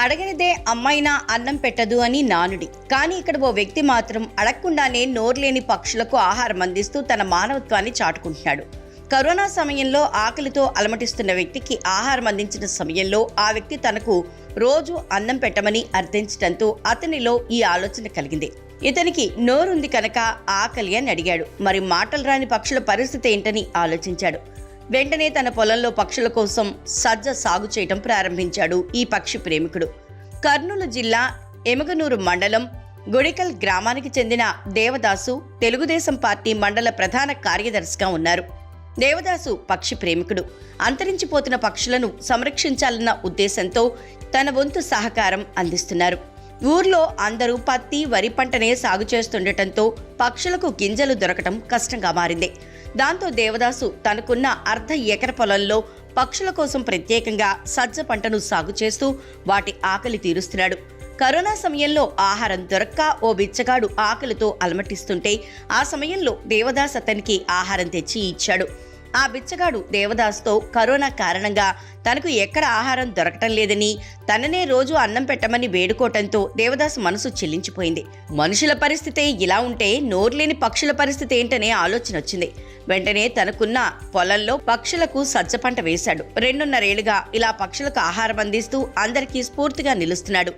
అడగనిదే అమ్మైనా అన్నం పెట్టదు అని నానుడి. కానీ ఇక్కడ ఓ వ్యక్తి మాత్రం అడగకుండానే నోరులేని పక్షులకు ఆహారం అందిస్తూ తన మానవత్వాన్ని చాటుకుంటున్నాడు. కరోనా సమయంలో ఆకలితో అలమటిస్తున్న వ్యక్తికి ఆహారం అందించిన సమయంలో ఆ వ్యక్తి తనకు రోజు అన్నం పెట్టమని అర్థించడంతో అతనిలో ఈ ఆలోచన కలిగింది. ఇతనికి నోరుంది కనుక ఆకలి అని అడిగాడు. మరి మాటలు రాని పక్షుల పరిస్థితి ఏంటని ఆలోచించాడు. వెంటనే తన పొలంలో పక్షుల కోసం సజ్జ సాగు చేయడం ప్రారంభించాడు ఈ పక్షి ప్రేమికుడు. కర్నూలు జిల్లా ఎమగనూరు మండలం గుడికల్ గ్రామానికి చెందిన దేవదాసు తెలుగుదేశం పార్టీ మండల ప్రధాన కార్యదర్శిగా ఉన్నారు. దేవదాసు పక్షి ప్రేమికుడు. అంతరించిపోతున్న పక్షులను సంరక్షించాలన్న ఉద్దేశంతో తన వంతు సహకారం అందిస్తున్నారు. ఊర్లో అందరూ పత్తి, వరి పంటనే సాగు చేస్తుండటంతో పక్షులకు గింజలు దొరకటం కష్టంగా మారింది. దాంతో దేవదాసు తనకున్న అర్ధ ఎకర పొలంలో పక్షుల కోసం ప్రత్యేకంగా సజ్జ పంటను సాగు చేస్తూ వాటి ఆకలి తీరుస్తున్నాడు. కరోనా సమయంలో ఆహారం దొరక్క ఓ బిచ్చగాడు ఆకలితో అలమటిస్తుంటే ఆ సమయంలో దేవదాస్ అతనికి ఆహారం తెచ్చి ఇచ్చాడు. ఆ బిచ్చగాడు దేవదాస్తో కరోనా కారణంగా తనకు ఎక్కడ ఆహారం దొరకటం లేదని, తననే రోజు అన్నం పెట్టమని వేడుకోవటంతో దేవదాస్ మనసు చెల్లించిపోయింది. మనుషుల పరిస్థితే ఇలా ఉంటే నోరులేని పక్షుల పరిస్థితి ఏంటనే ఆలోచన వచ్చింది. వెంటనే తనకున్న పొలంలో పక్షులకు సజ్జ పంట వేశాడు. 2.5 ఏళ్లుగా ఇలా పక్షులకు ఆహారం అందిస్తూ అందరికీ స్ఫూర్తిగా నిలుస్తున్నాడు.